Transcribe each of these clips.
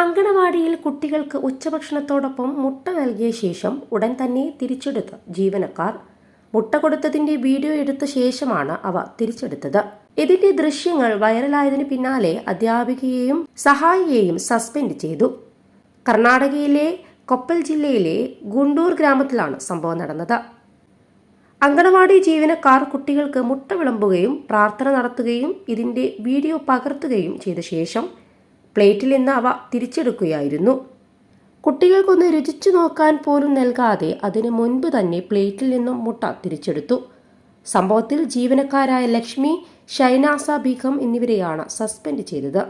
അങ്കണവാടിയിൽ കുട്ടികൾക്ക് ഉച്ചഭക്ഷണത്തോടൊപ്പം മുട്ട നൽകിയ ശേഷം ഉടൻ തന്നെ തിരിച്ചെടുത്ത ജീവനക്കാർ മുട്ട കൊടുത്തതിന്റെ വീഡിയോ എടുത്ത ശേഷമാണ് അവ തിരിച്ചെടുത്തത്. ഇതിന്റെ ദൃശ്യങ്ങൾ വൈറലായതിനു പിന്നാലെ അധ്യാപികയെയും സഹായിയെയും സസ്പെൻഡ് ചെയ്തു. കർണാടകയിലെ കൊപ്പൽ ജില്ലയിലെ ഗുണ്ടൂർ ഗ്രാമത്തിലാണ് സംഭവം നടന്നത്. അങ്കണവാടി ജീവനക്കാർ കുട്ടികൾക്ക് മുട്ട വിളമ്പുകയും പ്രാർത്ഥന നടത്തുകയും ഇതിന്റെ വീഡിയോ പകർത്തുകയും ചെയ്ത ശേഷം പ്ലേറ്റിൽ നിന്ന് അവ തിരിച്ചെടുക്കുകയായിരുന്നു. കുട്ടികൾക്കൊന്ന് രുചിച്ചു നോക്കാൻ പോലും നൽകാതെ അതിനു മുൻപ് തന്നെ പ്ലേറ്റിൽ നിന്നും മുട്ട തിരിച്ചെടുത്തു. സംഭവത്തിൽ ജീവനക്കാരായ ലക്ഷ്മി, ഷൈനാസ ബീഗം എന്നിവരെയാണ് സസ്പെൻഡ് ചെയ്തത്.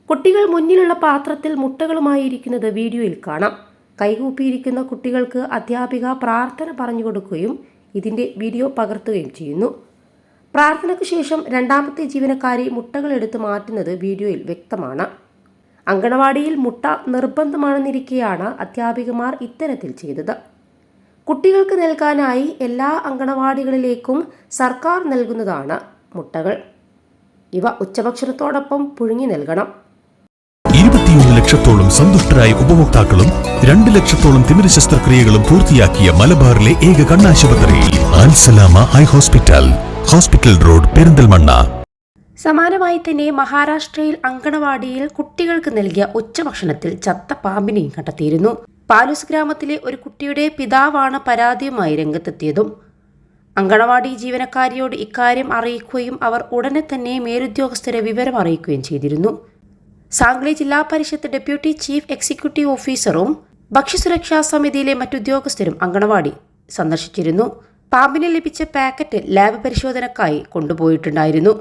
കുട്ടികൾ മുന്നിലുള്ള പാത്രത്തിൽ മുട്ടകളുമായി ഇരിക്കുന്നത് വീഡിയോയിൽ കാണാം. കൈകൂപ്പിയിരിക്കുന്ന കുട്ടികൾക്ക് അധ്യാപിക പ്രാർത്ഥന പറഞ്ഞു കൊടുക്കുകയും ഇതിന്റെ വീഡിയോ പകർത്തുകയും ചെയ്യുന്നു. പ്രാർത്ഥനയ്ക്ക് ശേഷം രണ്ടാമത്തെ ജീവനക്കാരി മുട്ടകൾ എടുത്ത് മാറ്റുന്നത് വീഡിയോയിൽ വ്യക്തമാണ്. അങ്കണവാടിയിൽ മുട്ട നിർബന്ധമാണെന്നിരിക്കെയാണ് അധ്യാപികമാർ ഇത്തരത്തിൽ ചെയ്തത്. കുട്ടികൾക്ക് നൽകാനായി എല്ലാ അങ്കണവാടികളിലേക്കും സർക്കാർ നൽകുന്നതാണ് മുട്ടകൾ. ഇവ ഉച്ചഭക്ഷണത്തോടൊപ്പം പുഴുങ്ങി നൽകണം. 21 ലക്ഷത്തോളം സന്തുഷ്ടരായ ഉപഭോക്താക്കളും 2 ലക്ഷത്തോളം തിമിര ശസ്ത്രക്രിയകളും പൂർത്തിയാക്കിയ മലബാറിലെ ഏക കണ്ണാശുപത്രി Al Salama high hospital, hospital road, Perinthalmanna. സമാനമായി തന്നെ മഹാരാഷ്ട്രയിൽ അങ്കണവാടിയിൽ കുട്ടികൾക്ക് നൽകിയ ഉച്ചഭക്ഷണത്തിൽ ചത്ത പാമ്പിനെയും കണ്ടെത്തിയിരുന്നു. പാലൂസ് ഗ്രാമത്തിലെ ഒരു കുട്ടിയുടെ പിതാവാണ് പരാതിയുമായി രംഗത്തെത്തിയതും. അങ്കണവാടി ജീവനക്കാരിയോട് ഇക്കാര്യം അറിയിക്കുകയും അവർ ഉടനെ തന്നെ മേലുദ്യോഗസ്ഥരെ വിവരം അറിയിക്കുകയും ചെയ്തിരുന്നു. സാംഗ്ലി ജില്ലാ പരിഷത്ത് ഡെപ്യൂട്ടി ചീഫ് എക്സിക്യൂട്ടീവ് ഓഫീസറും ഭക്ഷ്യസുരക്ഷാ സമിതിയിലെ മറ്റുദ്യോഗസ്ഥരും അങ്കണവാടി സന്ദർശിച്ചിരുന്നു. പാമ്പിന് ലഭിച്ച പാക്കറ്റ് ലാബ് പരിശോധനക്കായി കൊണ്ടുപോയിട്ടുണ്ടായിരുന്നു.